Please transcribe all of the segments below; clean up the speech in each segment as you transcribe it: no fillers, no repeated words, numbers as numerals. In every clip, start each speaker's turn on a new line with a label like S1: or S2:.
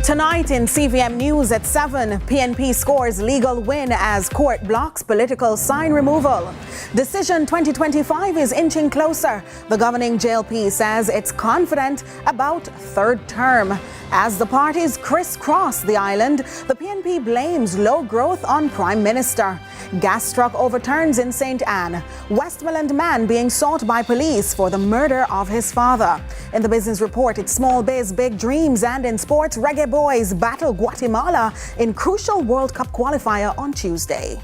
S1: Tonight in CVM News at 7, PNP scores legal win as court blocks political sign removal. Decision 2025 is inching closer. The governing JLP says it's confident about third term. As the parties crisscross the island, the PNP blames low growth on Prime Minister. Gas truck overturns in St. Anne. Westmoreland man being sought by police for the murder of his father. In the business report, it's small biz, big dreams, and in sports, Reggae Boys battle Guatemala in crucial World Cup qualifier on Tuesday.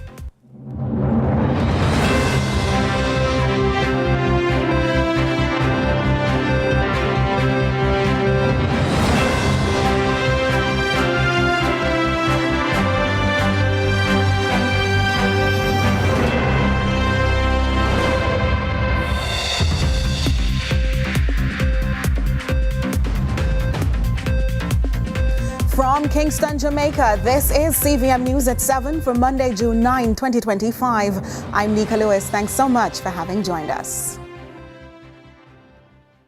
S1: From Kingston, Jamaica, this is CVM News at 7 for Monday, June 9, 2025. I'm Nika Lewis. Thanks so much for having joined us.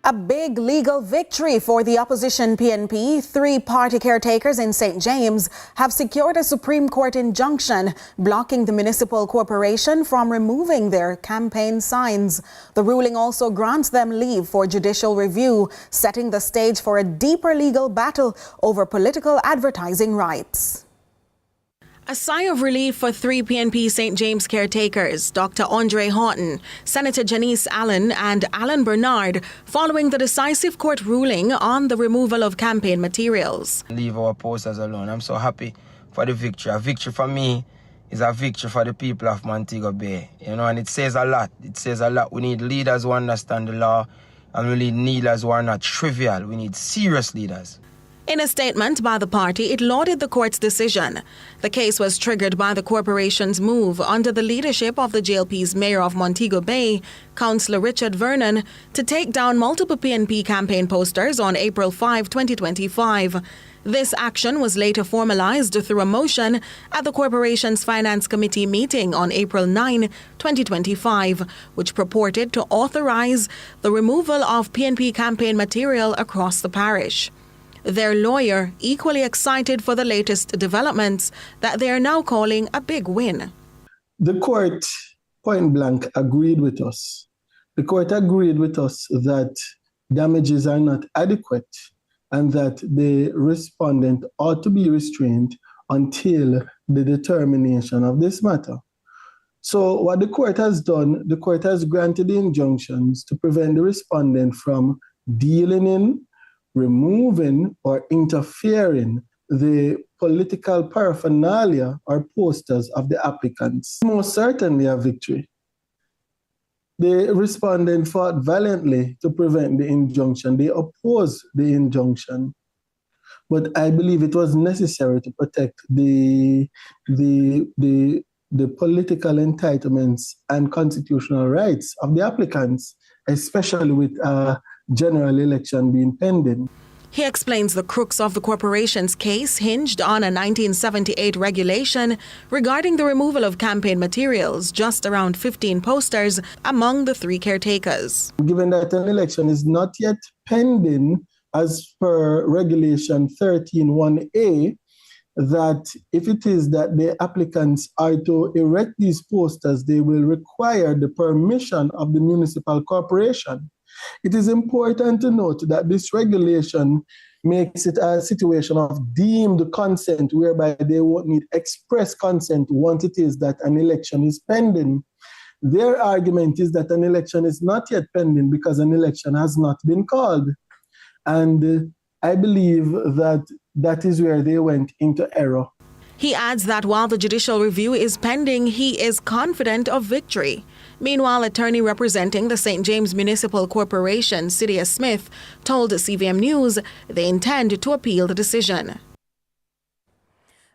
S1: A big legal victory for the opposition PNP. 3 party caretakers in St. James have secured a Supreme Court injunction blocking the municipal corporation from removing their campaign signs. The ruling also grants them leave for judicial review, setting the stage for a deeper legal battle over political advertising rights. A sigh of relief for 3 PNP St. James caretakers, Dr. Andre Horton, Senator Janice Allen and Alan Bernard, following the decisive court ruling on the removal of campaign materials.
S2: Leave our posters alone. I'm so happy for the victory. A victory for me is a victory for the people of Montego Bay. And it says a lot. It says a lot. We need leaders who understand the law, and we need leaders who are not trivial. We need serious leaders.
S1: In a statement by the party, it lauded the court's decision. The case was triggered by the corporation's move under the leadership of the JLP's mayor of Montego Bay, Councillor Richard Vernon, to take down multiple PNP campaign posters on April 5, 2025. This action was later formalized through a motion at the corporation's Finance Committee meeting on April 9, 2025, which purported to authorize the removal of PNP campaign material across the parish. Their lawyer equally excited for the latest developments that they are now calling a big win.
S3: The court point blank agreed with us. The court agreed with us that damages are not adequate and that the respondent ought to be restrained until the determination of this matter. So what the court has done, the court has granted the injunctions to prevent the respondent from dealing in, removing or interfering the political paraphernalia or posters of the applicants. Most certainly a victory. The respondent fought valiantly to prevent the injunction. They opposed the injunction. But I believe it was necessary to protect the political entitlements and constitutional rights of the applicants, especially with general election being pending.
S1: He explains the crux of the corporation's case hinged on a 1978 regulation regarding the removal of campaign materials, just around 15 posters among the 3 caretakers.
S3: Given that an election is not yet pending as per regulation 13(1)A, that if it is that the applicants are to erect these posters, they will require the permission of the municipal corporation. It is important to note that this regulation makes it a situation of deemed consent, whereby they won't need express consent once it is that an election is pending. Their argument is that an election is not yet pending because an election has not been called. And I believe that that is where they went into error.
S1: He adds that while the judicial review is pending, he is confident of victory. Meanwhile, attorney representing the St. James Municipal Corporation, Cydia Smith, told CVM News they intend to appeal the decision.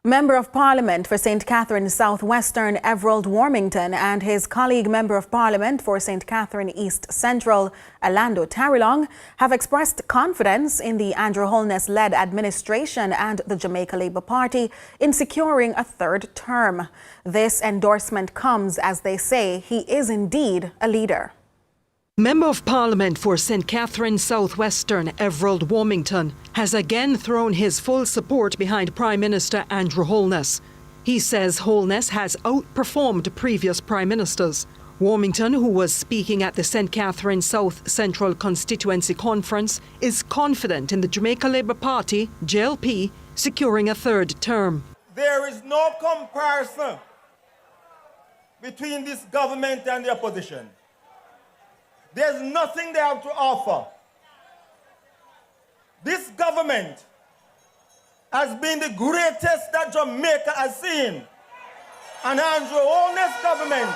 S1: Member of Parliament for St. Catherine Southwestern, Everald Warmington, and his colleague Member of Parliament for St. Catherine East Central, Orlando Tarilong, have expressed confidence in the Andrew Holness-led administration and the Jamaica Labour Party in securing a third term. This endorsement comes as they say he is indeed a leader.
S4: Member of Parliament for St. Catherine Southwestern, Everald Warmington, has again thrown his full support behind Prime Minister Andrew Holness. He says Holness has outperformed previous Prime Ministers. Warmington, who was speaking at the St. Catherine South Central Constituency Conference, is confident in the Jamaica Labour Party, JLP, securing a third term.
S5: There is no comparison between this government and the opposition. There's nothing they have to offer. This government has been the greatest that Jamaica has seen. And Andrew Holness' government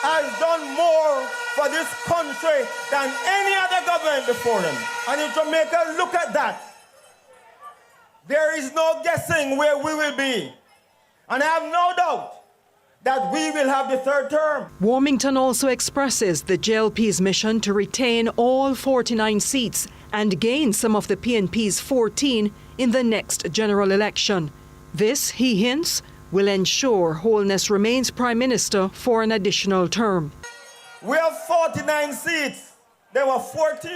S5: has done more for this country than any other government before him. And if Jamaica look at that, there is no guessing where we will be. And I have no doubt that we will have the third term.
S4: Warmington also expresses the JLP's mission to retain all 49 seats and gain some of the PNP's 14 in the next general election. This, he hints, will ensure Holness remains Prime Minister for an additional term.
S5: We have 49 seats. There were 14.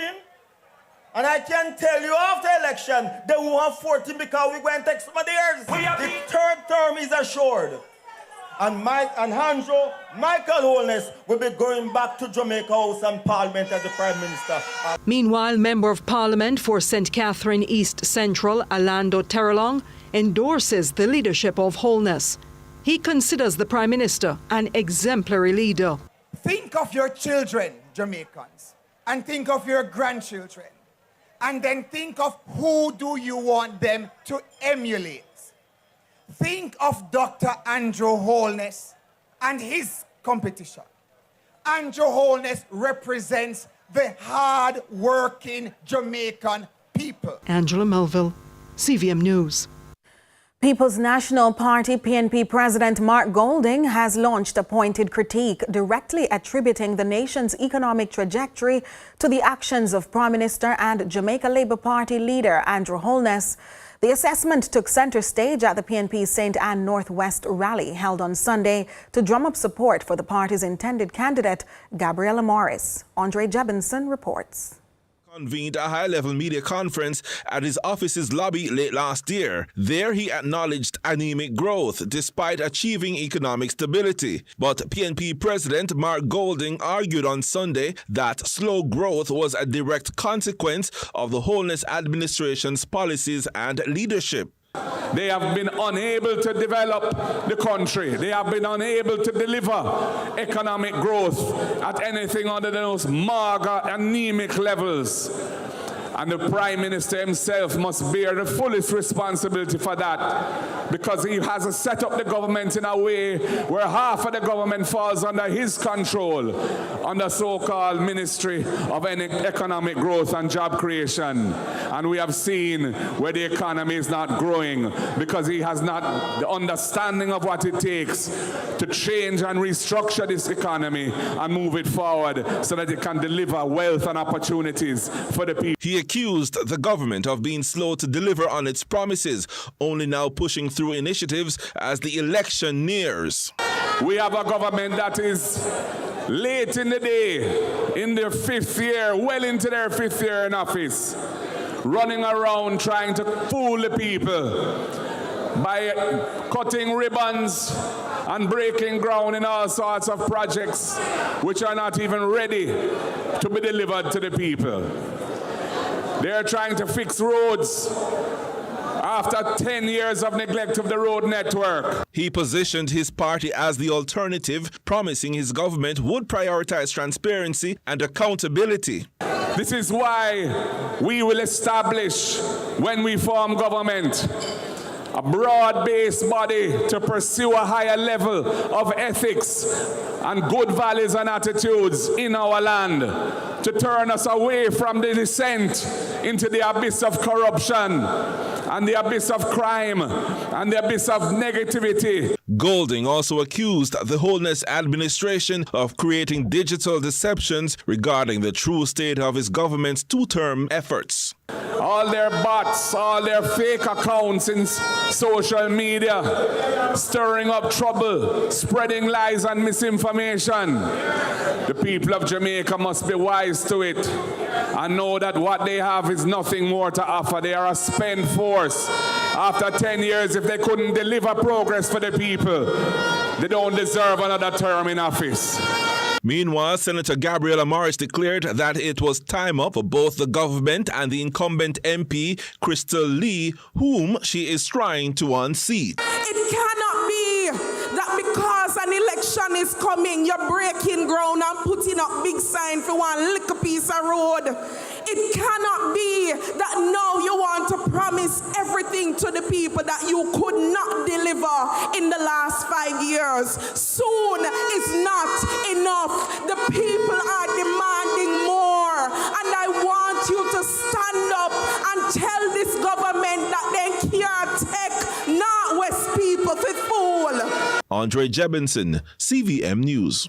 S5: And I can tell you after election, they will have 14 because we're going to take some of theirs. The third term is assured. And Michael Holness will be going back to Jamaica House and Parliament as the Prime Minister.
S4: Meanwhile, Member of Parliament for St. Catherine East Central, Alando Terrelong, endorses the leadership of Holness. He considers the Prime Minister an exemplary leader.
S6: Think of your children, Jamaicans, and think of your grandchildren, and then think of who do you want them to emulate. Think of Dr. Andrew Holness and his competition. Andrew Holness represents the hard-working Jamaican people.
S4: Angela Melville, CVM News.
S1: People's National Party PNP President Mark Golding has launched a pointed critique directly attributing the nation's economic trajectory to the actions of Prime Minister and Jamaica Labour Party leader Andrew Holness. The assessment took center stage at the PNP's St. Ann Northwest rally held on Sunday to drum up support for the party's intended candidate, Gabriella Morris. Andre Jebinson reports.
S7: Convened a high-level media conference at his office's lobby late last year. There he acknowledged anemic growth despite achieving economic stability. But PNP President Mark Golding argued on Sunday that slow growth was a direct consequence of the Holness administration's policies and leadership.
S8: They have been unable to develop the country. They have been unable to deliver economic growth at anything other than those mager, anemic levels. And the Prime Minister himself must bear the fullest responsibility for that, because he has set up the government in a way where half of the government falls under his control, under so-called Ministry of Economic Growth and Job Creation. And we have seen where the economy is not growing because he has not the understanding of what it takes to change and restructure this economy and move it forward so that it can deliver wealth and opportunities for the people.
S7: He accused the government of being slow to deliver on its promises, only now pushing through initiatives as the election nears.
S8: We have a government that is late in the day, in their fifth year, well into their fifth year in office, running around trying to fool the people by cutting ribbons and breaking ground in all sorts of projects which are not even ready to be delivered to the people. They're trying to fix roads after 10 years of neglect of the road network.
S7: He positioned his party as the alternative, promising his government would prioritize transparency and accountability.
S8: This is why we will establish, when we form government, a broad-based body to pursue a higher level of ethics and good values and attitudes in our land, to turn us away from the descent into the abyss of corruption and the abyss of crime and the abyss of negativity.
S7: Golding also accused the Holness administration of creating digital deceptions regarding the true state of his government's two-term efforts.
S8: All their bots, all their fake accounts in social media, stirring up trouble, spreading lies and misinformation. The people of Jamaica must be wise to it and know that what they have is nothing more to offer. They are a spent force. After 10 years, if they couldn't deliver progress for the people, they don't deserve another term in office.
S7: Meanwhile, Senator Gabriella Morris declared that it was time up for both the government and the incumbent MP, Crystal Lee, whom she is trying to unseat.
S9: It cannot be that because an election is coming, you're breaking ground and putting up big sign for one little piece of road. It cannot be that now you want to promise everything to the people that you could not deliver in the last 5 years. Soon is not enough. The people are demanding more. And I want you to stand up and tell this government that they can't take not West people for fool.
S7: Andre Jebinson, CVM News.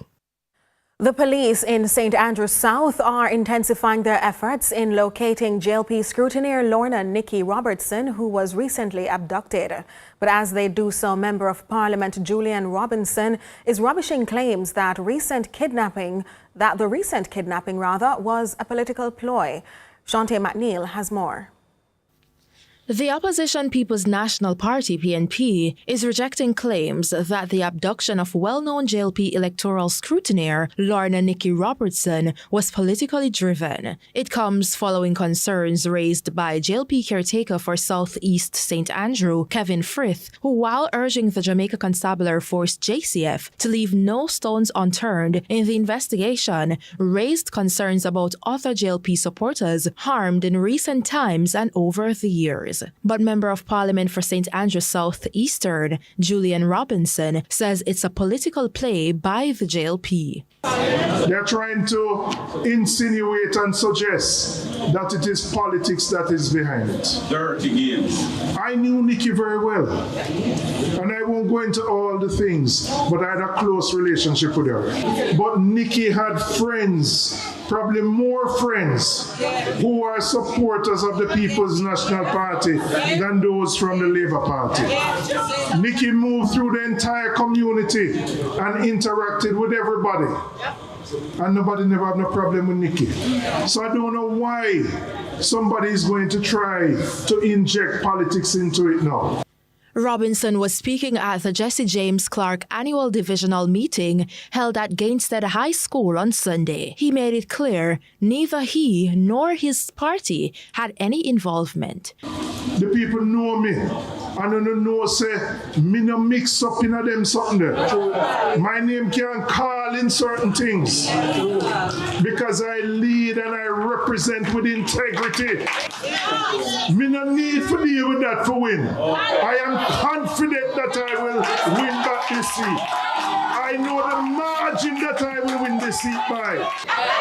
S1: The police in St. Andrews South are intensifying their efforts in locating JLP scrutineer Lorna Nikki Robertson, who was recently abducted. But as they do so, Member of Parliament Julian Robinson is rubbishing claims that the recent kidnapping was a political ploy. Shante McNeil has more.
S10: The opposition People's National Party, PNP, is rejecting claims that the abduction of well-known JLP electoral scrutineer Lorna Nikki Robertson was politically driven. It comes following concerns raised by JLP caretaker for South East St. Andrew, Kevin Frith, who, while urging the Jamaica Constabulary Force JCF to leave no stones unturned in the investigation, raised concerns about other JLP supporters harmed in recent times and over the years. But Member of Parliament for St. Andrews South Eastern, Julian Robinson, says it's a political play by the JLP.
S11: They're trying to insinuate and suggest that it is politics that is behind it. Dirty games. I knew Nikki very well, and I won't go into all the things, but I had a close relationship with her. But Nikki had friends, probably more friends, who are supporters of the People's National Party than those from the Labour Party. Nikki moved through the entire community and interacted with everybody. And nobody never had no problem with Nikki. So I don't know why somebody is going to try to inject politics into it now.
S10: Robinson was speaking at the Jesse James Clark annual divisional meeting held at Gainstead High School on Sunday. He made it clear neither he nor his party had any involvement.
S11: The people know me. And I don't know, say, me no mix up in them something there. My name can call in certain things because I lead and I represent with integrity. Me no need to deal with that for win. I am confident that I will win back this seat. I know the margin that I will win this seat by.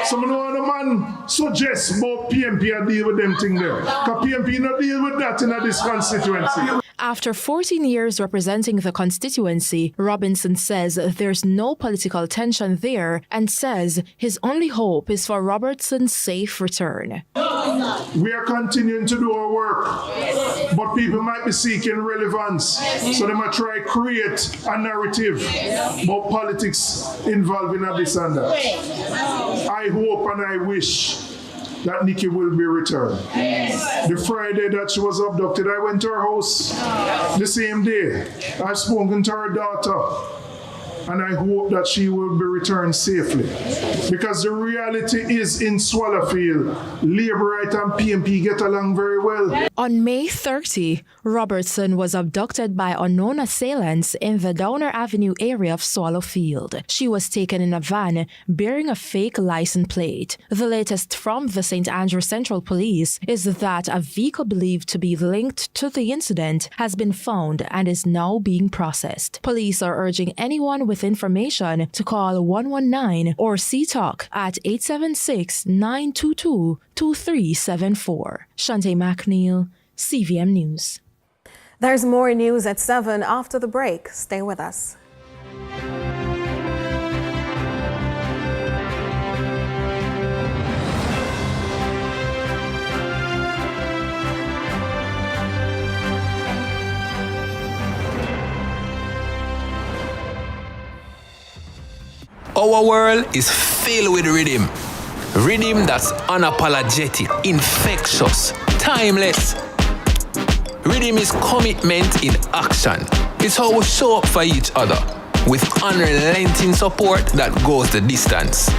S11: Some of the man suggests about PNP and deal with them thing there. Because PNP not deal with that in this constituency.
S10: After 14 years representing the constituency, Robinson says there's no political tension there and says his only hope is for Robertson's safe return.
S11: We are continuing to do our work, but people might be seeking relevance, so they might try to create a narrative about politics involving this and that. I hope and I wish that Nikki will be returned. The Friday that she was abducted, I went to her house the same day. I've spoken to her daughter, and I hope that she will be returned safely. Because the reality is in Swallowfield, Labourite and PNP get along very well.
S10: On May 30, Robertson was abducted by unknown assailants in the Downer Avenue area of Swallowfield. She was taken in a van bearing a fake license plate. The latest from the St. Andrew Central Police is that a vehicle believed to be linked to the incident has been found and is now being processed. Police are urging anyone with information to call 119 or CTALK at 876-922-2374. Shante McNeil, CVM News.
S1: There's more news at 7 after the break. Stay with us.
S12: Our world is filled with rhythm. Rhythm that's unapologetic, infectious, timeless. Rhythm is commitment in action. It's how we show up for each other with unrelenting support that goes the distance.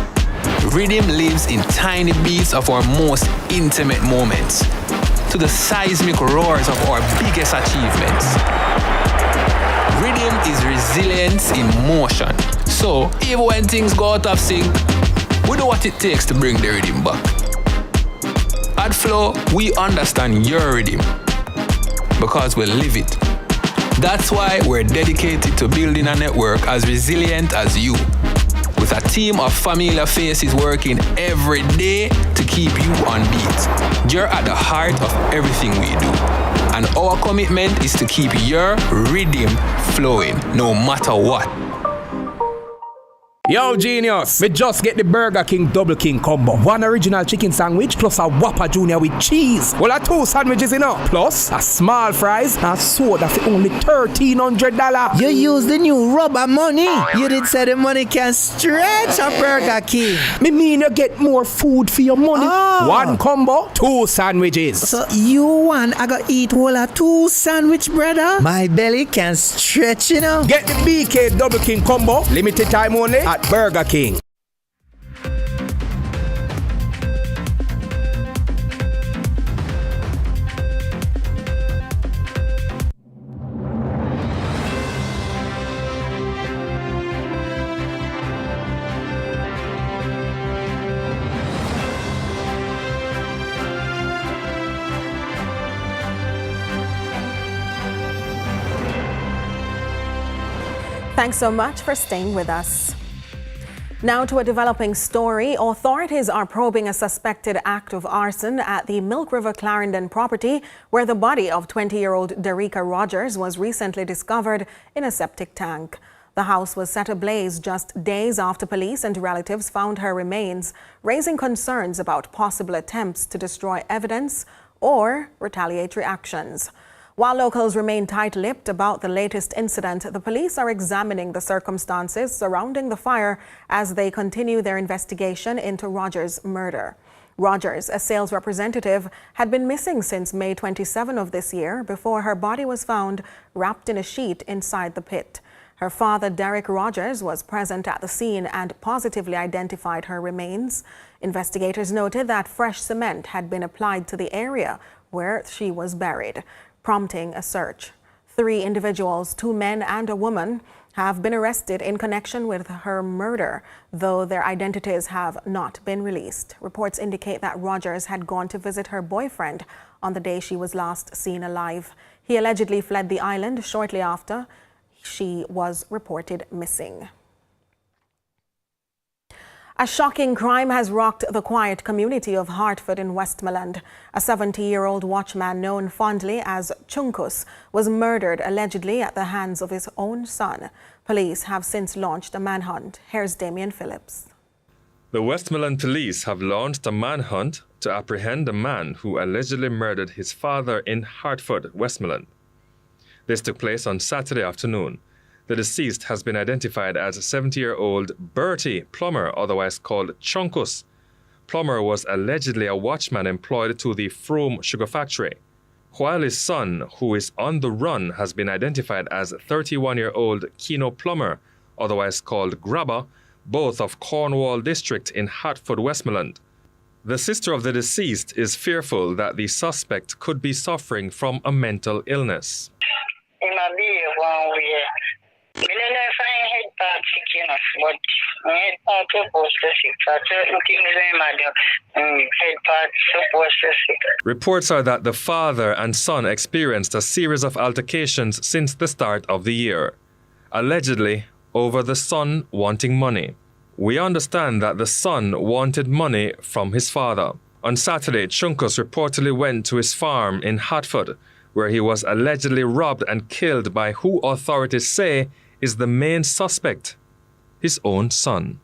S12: Rhythm lives in tiny beats of our most intimate moments to the seismic roars of our biggest achievements. Rhythm is resilience in motion. So, even when things go out of sync, we know what it takes to bring the rhythm back. At Flow, we understand your rhythm because we live it. That's why we're dedicated to building a network as resilient as you, with a team of familiar faces working every day to keep you on beat. You're at the heart of everything we do, and our commitment is to keep your rhythm flowing no matter what.
S13: Yo, genius! We just get the Burger King Double King combo. One original chicken sandwich plus a Whopper Junior with cheese. Well, 2 sandwiches enough. Plus a small fries and soda for only $1,300.
S14: You use the new rubber money. You did say the money can stretch a Burger King.
S13: Me mean you get more food for your money.
S14: Oh.
S13: 1 combo, 2 sandwiches.
S14: So you want I gotta eat whole of 2 sandwich, brother? My belly can stretch, you know.
S13: Get the BK Double King combo. Limited time only at Burger King.
S1: Thanks so much for staying with us. Now to a developing story. Authorities are probing a suspected act of arson at the Milk River Clarendon property, where the body of 20-year-old Derica Rogers was recently discovered in a septic tank. The house was set ablaze just days after police and relatives found her remains, raising concerns about possible attempts to destroy evidence or retaliatory actions. While locals remain tight-lipped about the latest incident, the police are examining the circumstances surrounding the fire as they continue their investigation into Rogers' murder. Rogers, a sales representative, had been missing since May 27 of this year before her body was found wrapped in a sheet inside the pit. Her father, Derek Rogers, was present at the scene and positively identified her remains. Investigators noted that fresh cement had been applied to the area where she was buried, prompting a search. 3 individuals, 2 men and a woman, have been arrested in connection with her murder, though their identities have not been released. Reports indicate that Rogers had gone to visit her boyfriend on the day she was last seen alive. He allegedly fled the island shortly after she was reported missing. A shocking crime has rocked the quiet community of Hartford in Westmoreland. A 70-year-old watchman known fondly as Chunkus was murdered allegedly at the hands of his own son. Police have since launched a manhunt. Here's Damen Phillips.
S15: The Westmoreland police have launched a manhunt to apprehend a man who allegedly murdered his father in Hartford, Westmoreland. This took place on Saturday afternoon. The deceased has been identified as 70-year-old Bertie Plummer, otherwise called Chunkus. Plummer was allegedly a watchman employed to the Frome Sugar Factory, while his son, who is on the run, has been identified as 31-year-old Keno Plummer, otherwise called Grabber, both of Cornwall District in Hartford, Westmoreland. The sister of the deceased is fearful that the suspect could be suffering from a mental illness.
S16: It might be one way. I don't know if I head part sick enough, but my head part supposed to sick. So certain things I matter. Head part supposed to sick.
S15: Reports are that the father and son experienced a series of altercations since the start of the year, allegedly over the son wanting money. We understand that the son wanted money from his father. On Saturday, Chunkus reportedly went to his farm in Hartford, where he was allegedly robbed and killed by who authorities say is the main suspect, his own son.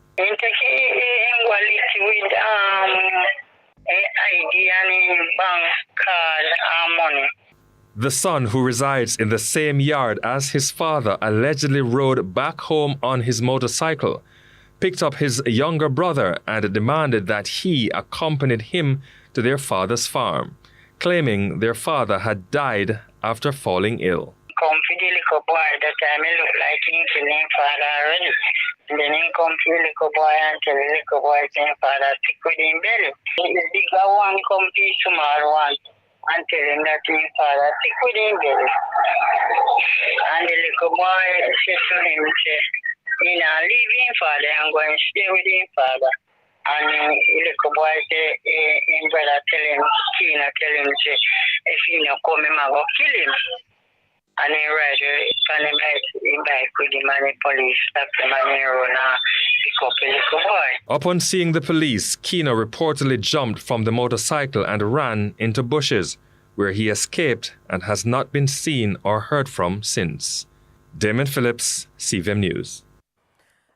S15: The son, who resides in the same yard as his father, allegedly rode back home on his motorcycle picked up his younger brother and demanded that he accompanied him to their father's farm, claiming their father had died after falling ill.
S16: Come for the little boy, that time he looked like he killed his father already. And then he come to the little boy and tell the little boy his father sick with him belly. The bigger one come to the small one and tell him that his father sick with him belly. And the little boy said to him, he not leave him father and go and stay with him father. And the little boy say, his brother tell him, Kina tell him, say, if he not come, him I go kill him. And he ride on the bike with him and the police stop him and he run and pick up the little boy.
S15: Upon seeing the police, Kino reportedly jumped from the motorcycle and ran into bushes, where he escaped and has not been seen or heard from since. Damen Phillips, CVM News.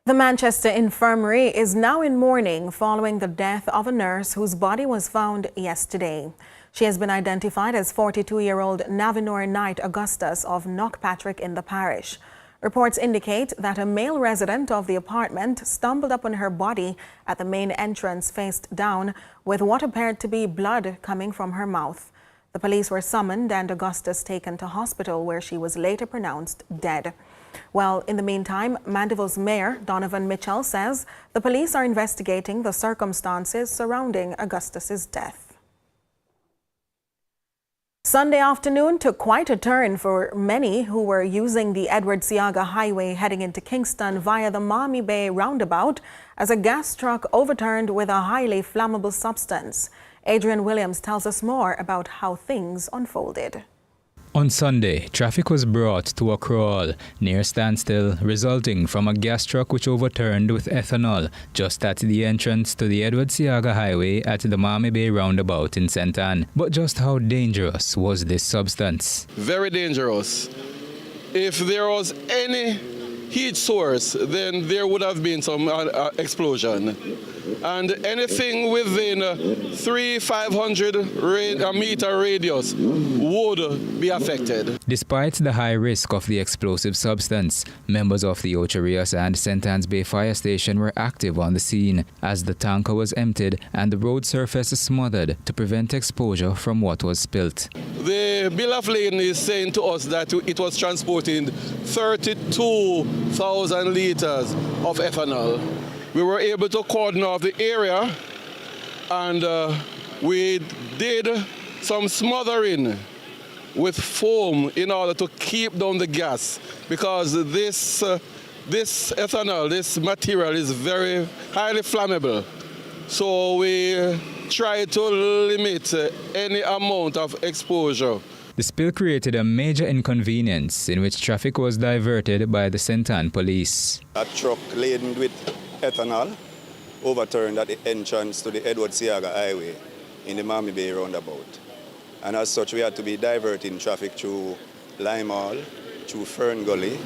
S1: The Manchester Infirmary is now in mourning following the death of a nurse whose body was found yesterday. She has been identified as 42-year-old Navinor Knight Augustus of Knockpatrick in the parish. Reports indicate that a male resident of the apartment stumbled upon her body at the main entrance face down with what appeared to be blood coming from her mouth. The police were summoned and Augustus taken to hospital where she was later pronounced dead. Well, in the meantime, Mandeville's Mayor Donovan Mitchell says the police are investigating the circumstances surrounding Augustus's death. Sunday afternoon took quite a turn for many who were using the Edward Seaga Highway heading into Kingston via the Malmy Bay roundabout as a gas truck overturned with a highly flammable substance. Adrien Williams tells us more about how things unfolded.
S17: On Sunday, traffic was brought to a crawl near standstill, resulting from a gas truck which overturned with ethanol just at the entrance to the Edward Seaga Highway at the Malmy Bay roundabout in St. Ann. But just how dangerous was this substance?
S18: Very dangerous. If there was any heat source, then there would have been some explosion. And anything within 300-500 meter radius would be affected.
S17: Despite the high risk of the explosive substance, members of the Ocherias and St. Anne's Bay Fire Station were active on the scene as the tanker was emptied and the road surface smothered to prevent exposure from what was spilt.
S18: The bill of lading is saying to us that it was transporting 32,000 liters of ethanol. We were able to cordon off the area and we did some smothering with foam in order to keep down the gas because this ethanol, this material is very highly flammable. So we try to limit any amount of exposure.
S17: The spill created a major inconvenience in which traffic was diverted by the St. Ann police.
S19: A truck laden with ethanol overturned at the entrance to the Edward Seaga Highway in the Malmy Bay roundabout. And as such, we had to be diverting traffic through Lime Hall, through Fern Gully,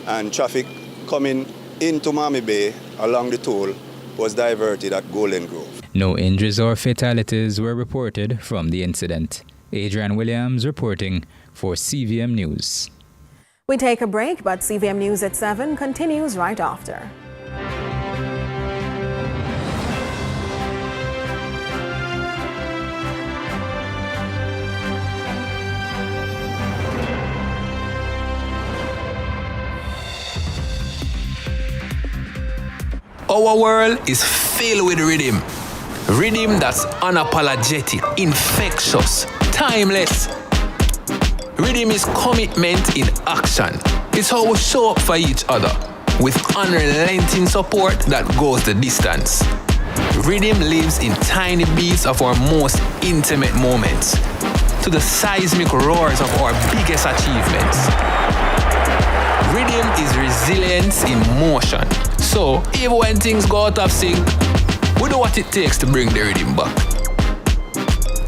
S19: and traffic coming into Malmy Bay along the toll was diverted at Golden Grove.
S17: No injuries or fatalities were reported from the incident. Adrien Williams reporting for CVM News.
S1: We take a break, but CVM News at 7 continues right after.
S12: Our world is filled with rhythm. Rhythm that's unapologetic, infectious, timeless. Rhythm is commitment in action. It's how we show up for each other with unrelenting support that goes the distance. Rhythm lives in tiny beats of our most intimate moments to the seismic roars of our biggest achievements. Rhythm is resilience in motion. So, even when things go out of sync, we know what it takes to bring the rhythm back.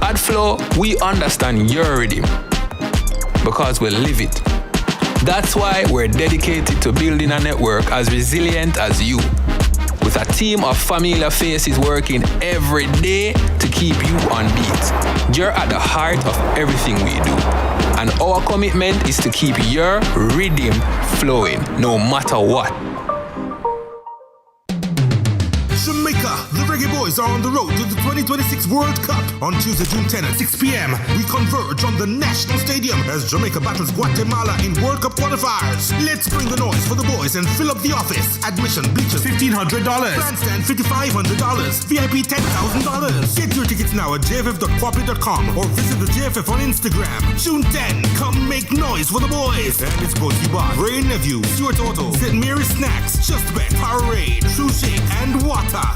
S12: At Flow, we understand your rhythm because we live it. That's why we're dedicated to building a network as resilient as you, with a team of familiar faces working every day to keep you on beat. You're at the heart of everything we do, and our commitment is to keep your rhythm flowing no matter what.
S20: boys are on the road to the 2026 World Cup. On Tuesday, June 10 at 6 p.m., we converge on the National Stadium as Jamaica battles Guatemala in World Cup qualifiers. Let's bring the noise for the boys and fill up the office. Admission, bleachers, $1,500. Grandstand, $5,500. VIP, $10,000. Get your tickets now at jff.corporate.com or visit the JFF on Instagram. June 10, come make noise for the boys. And it's brought to you by Ray Nephew, Stuart Auto, St. Mary's Snacks, Just Bet, Powerade, True Shake, and Water.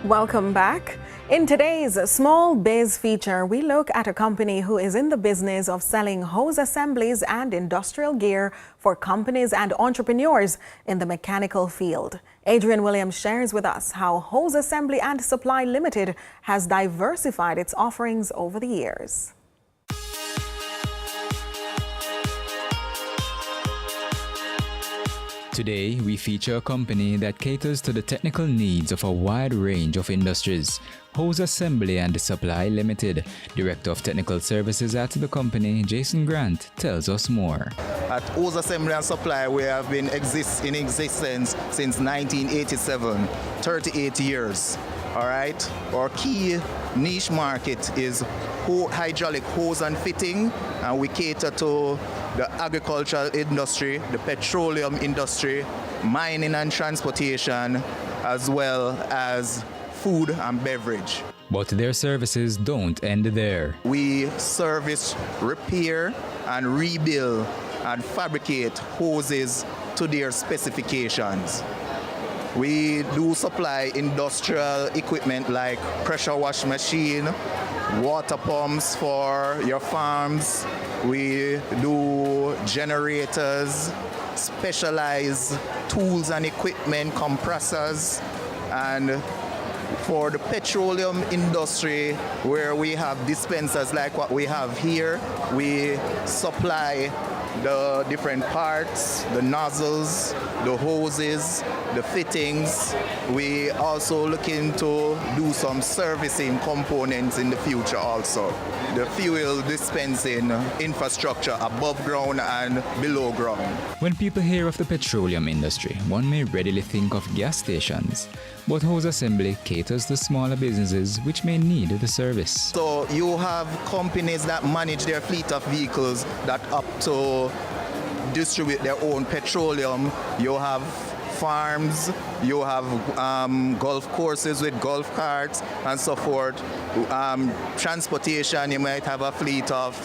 S1: Welcome back. In today's Small Biz feature, we look at a company who is in the business of selling hose assemblies and industrial gear for companies and entrepreneurs in the mechanical field. Adrien Williams shares with us how Hose Assembly and Supply Limited has diversified its offerings over the years.
S17: Today, we feature a company that caters to the technical needs of a wide range of industries. Hose Assembly and Supply Limited. Director of Technical Services at the company, Jason Grant, tells us more.
S21: At Hose Assembly and Supply, we have been in existence since 1987, 38 years. All right. Our key niche market is hydraulic hose and fitting, and we cater to the agricultural industry, the petroleum industry, mining and transportation, as well as food and beverage.
S17: But their services don't end there.
S21: We service, repair, and rebuild and fabricate hoses to their specifications. We do supply industrial equipment like pressure wash machine, water pumps for your farms. We do generators, specialized tools and equipment, compressors, and for the petroleum industry, where we have dispensers like what we have here, we supply the different parts, the nozzles, the hoses, the fittings. We also looking to do some servicing components in the future also. The fuel dispensing infrastructure above ground and below ground.
S17: When people hear of the petroleum industry, one may readily think of gas stations. But Hose Assembly caters to smaller businesses which may need the service.
S21: So you have companies that manage their fleet of vehicles that up to distribute their own petroleum. You have farms, you have golf courses with golf carts and so forth. Transportation, you might have a fleet of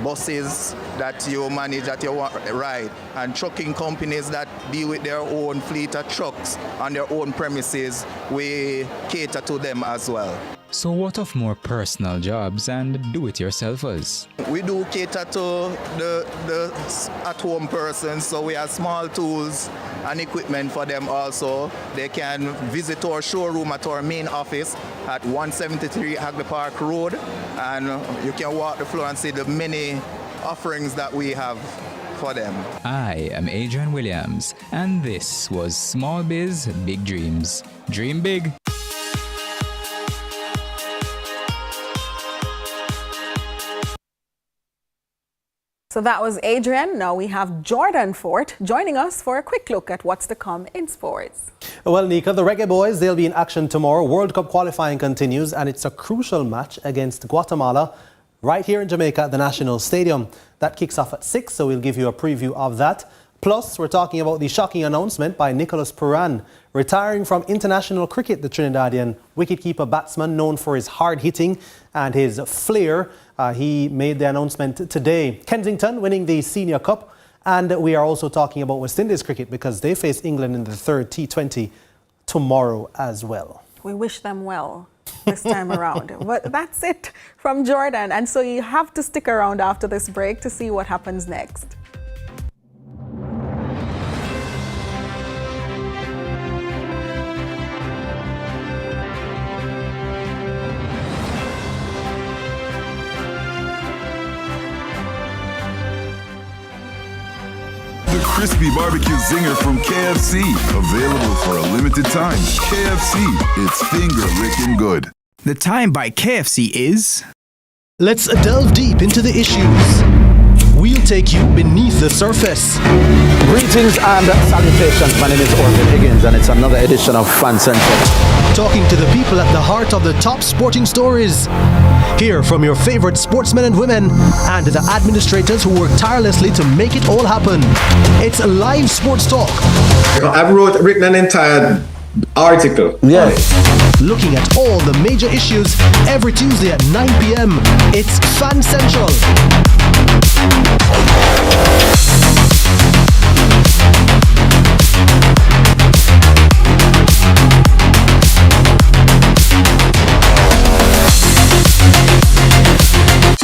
S21: buses that you manage, that you want ride, and trucking companies that deal with their own fleet of trucks on their own premises. We cater to them as well.
S17: So what of more personal jobs and do-it-yourselfers?
S21: We do cater to the at-home persons, so we have small tools and equipment for them also. They can visit our showroom at our main office at 173 Hagley Park Road, and you can walk the floor and see the many offerings that we have for them.
S17: I am Adrien Williams, and this was Small Biz, Big Dreams. Dream big.
S1: So that was Adrien. Now we have Jordan Fort joining us for a quick look at what's to come in sports.
S22: Well, Nika, the Reggae Boys, they'll be in action tomorrow. World Cup qualifying continues, and it's a crucial match against Guatemala right here in Jamaica at the National Stadium. That kicks off at 6, so we'll give you a preview of that. Plus, we're talking about the shocking announcement by Nicholas Puran, retiring from international cricket. The Trinidadian wicketkeeper batsman, known for his hard hitting and his flair, he made the announcement today. Kensington winning the Senior Cup, and we are also talking about West Indies cricket because they face England in the third T20 tomorrow as well.
S1: We wish them well this time around. But that's it from Jordan, and so you have to stick around after this break to see what happens next.
S23: Crispy barbecue zinger from KFC. Available for a limited time. KFC, it's finger licking good.
S24: The time by KFC is
S2: Let's delve deep into the issues. We'll take you beneath the surface.
S3: Greetings and salutations. My name is Orville Higgins and it's another edition of Fan Central.
S2: Talking to the people at the heart of the top sporting stories. Hear from your favorite sportsmen and women and the administrators who work tirelessly to make it all happen. It's live sports talk.
S5: I've written an entire article.
S3: Yeah.
S2: Looking at all the major issues every Tuesday at 9 p.m. It's Fan Central.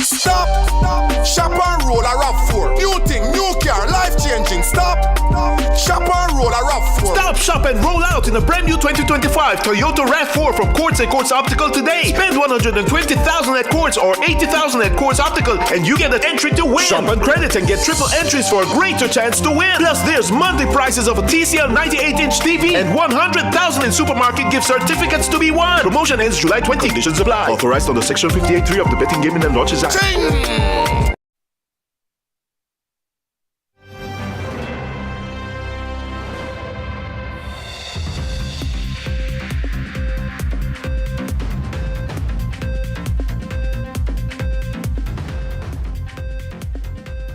S24: Stop! Shop and roll a RAV4. New thing, new car, life changing. Stop! Shop and roll a RAV4.
S25: Stop, shop and roll out in a brand new 2025 Toyota RAV4 from Quartz & Quartz Optical today. Spend $120,000 at Quartz or $80,000 at Quartz Optical and you get an entry to win. Shop on credit and get triple entries for a greater chance to win. Plus there's monthly prices of a TCL 98-inch TV and $100,000 in supermarket gift certificates to be won. Promotion ends July 20. Conditions apply. Authorized under Section 58.3 of the Betting, Gaming and Lotteries Act.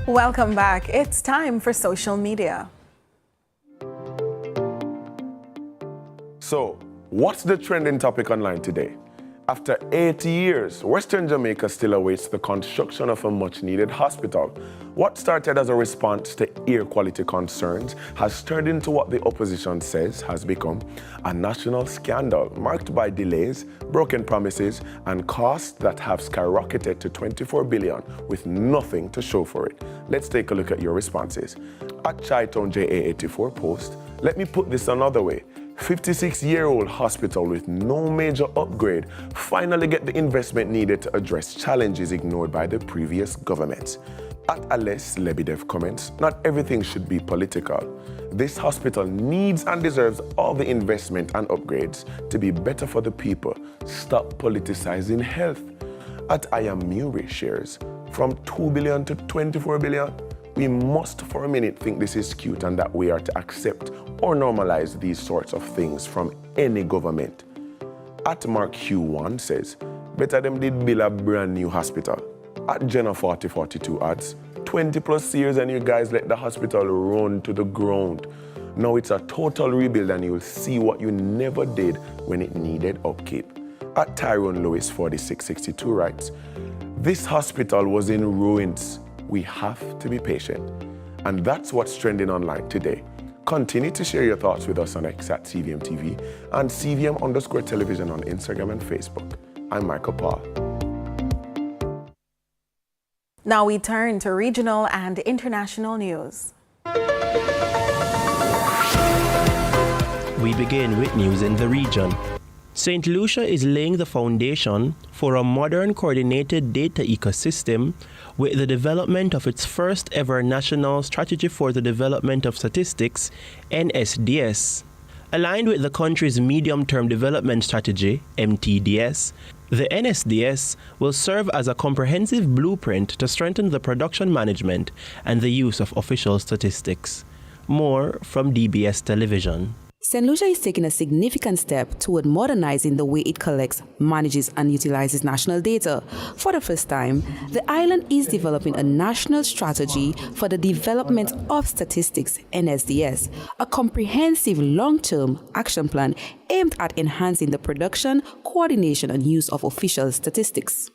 S1: Welcome back. It's time for social media.
S26: So, what's the trending topic online today? After 80 years, Western Jamaica still awaits the construction of a much-needed hospital. What started as a response to air quality concerns has turned into what the opposition says has become a national scandal marked by delays, broken promises, and costs that have skyrocketed to $24 billion with nothing to show for it. Let's take a look at your responses. At Chi-Town JA84 post, let me put this another way. 56-year-old hospital with no major upgrade finally get the investment needed to address challenges ignored by the previous governments. At Aless Lebedev comments, not everything should be political. This hospital needs and deserves all the investment and upgrades to be better for the people. Stop politicizing health. At I Am Muri shares, from 2 billion to 24 billion, we must for a minute think this is cute and that we are to accept or normalize these sorts of things from any government. At Mark Q1 says, better them did build a brand new hospital. At Jenna 4042 adds, 20 plus years and you guys let the hospital run to the ground. Now it's a total rebuild and you'll see what you never did when it needed upkeep. At Tyrone Lewis 4662 writes, this hospital was in ruins. We have to be patient. And that's what's trending online today. Continue to share your thoughts with us on X at CVM TV and CVM_television on Instagram and Facebook. I'm Michael Paul.
S1: Now we turn to regional and international news.
S27: We begin with news in the region. St. Lucia is laying the foundation for a modern coordinated data ecosystem with the development of its first ever National Strategy for the Development of Statistics, NSDS. Aligned with the country's medium-term development strategy, MTDS, the NSDS will serve as a comprehensive blueprint to strengthen the production management and the use of official statistics. More from DBS Television.
S28: St. Lucia is taking a significant step toward modernizing the way it collects, manages, and utilizes national data. For the first time, the island is developing a national strategy for the development of statistics, NSDS, a comprehensive long-term action plan aimed at enhancing the production, coordination, and use of official statistics.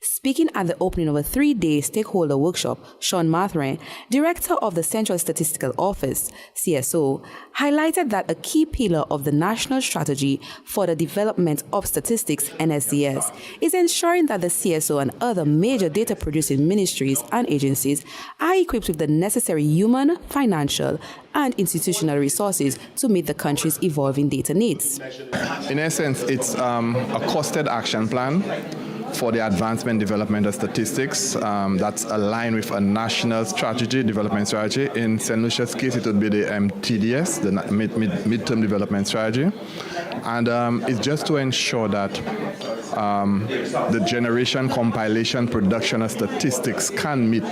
S28: Speaking at the opening of a 3-day stakeholder workshop, Sean Mathrin, director of the Central Statistical Office, CSO, highlighted that a key pillar of the national strategy for the development of statistics, NSDS, is ensuring that the CSO and other major data-producing ministries and agencies are equipped with the necessary human, financial, and institutional resources to meet the country's evolving data needs.
S29: In essence, it's a costed action plan
S4: for the advancement, development of statistics. That's aligned with a national strategy, development strategy. In St. Lucia's case, it would be the MTDS, the midterm development strategy. And it's just to ensure that the generation, compilation, production of statistics can meet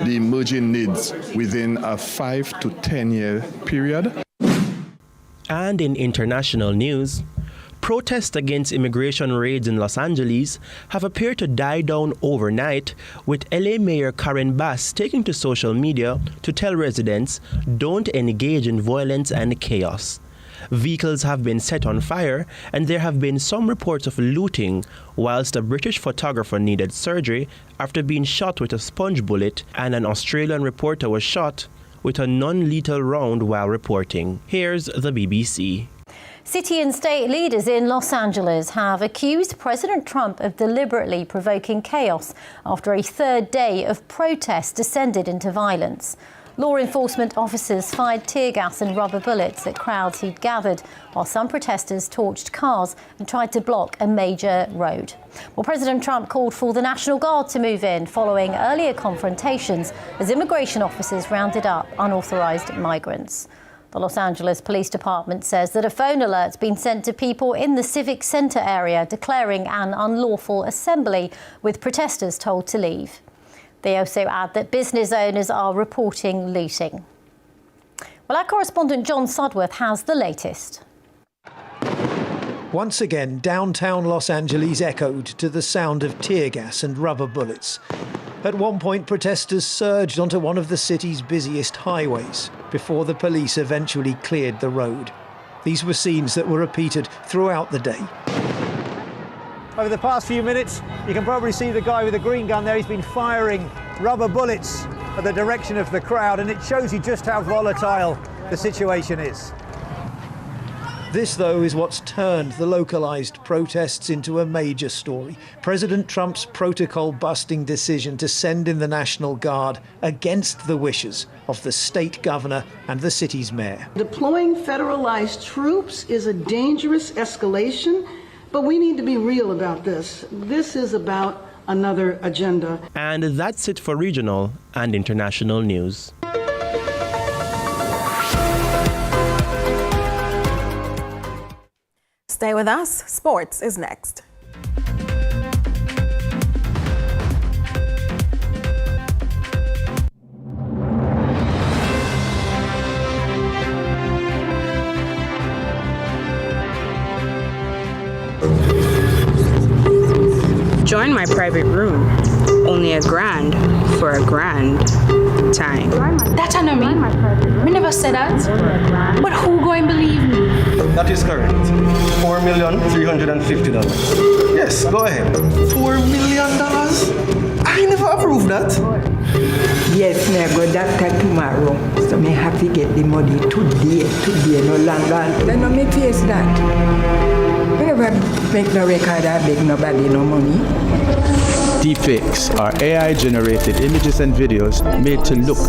S4: the emerging needs within a 5 to 10 year period.
S27: And in international news, protests against immigration raids in Los Angeles have appeared to die down overnight, with LA Mayor Karen Bass taking to social media to tell residents don't engage in violence and chaos. Vehicles have been set on fire, and there have been some reports of looting, whilst a British photographer needed surgery after being shot with a sponge bullet, and an Australian reporter was shot with a non-lethal round while reporting. Here's the BBC.
S6: City and state leaders in Los Angeles have accused President Trump of deliberately provoking chaos after a third day of protests descended into violence. Law enforcement officers fired tear gas and rubber bullets at crowds who'd gathered, while some protesters torched cars and tried to block a major road. Well, President Trump called for the National Guard to move in following earlier confrontations as immigration officers rounded up unauthorized migrants. The Los Angeles Police Department says that a phone alert's been sent to people in the Civic Center area declaring an unlawful assembly, with protesters told to leave. They also add that business owners are reporting looting. Well, our correspondent John Sudworth has the latest.
S7: Once again, downtown Los Angeles echoed to the sound of tear gas and rubber bullets. At one point, protesters surged onto one of the city's busiest highways before the police eventually cleared the road. These were scenes that were repeated throughout the day.
S8: Over the past few minutes, you can probably see the guy with the green gun there. He's been firing rubber bullets at the direction of the crowd, and it shows you just how volatile the situation is.
S7: This, though, is what's turned the localized protests into a major story. President Trump's protocol-busting decision to send in the National Guard against the wishes of the state governor and the city's mayor.
S9: Deploying federalized troops is a dangerous escalation, but we need to be real about this. This is about another agenda.
S27: And that's it for regional and international news.
S1: Stay with us. Sports is next.
S10: Join my private room. Only $1,000 for a grand time.
S11: That I know me. We never said that. But who going to believe me?
S14: That is correct. $4,350,000. Yes, go ahead. $4 million? I never approved that.
S29: Yes, me go doctor tomorrow. So me have to get the money today, no longer. Then no me face that. We never make no record or beg nobody no money.
S3: Deepfakes are AI-generated images and videos made to look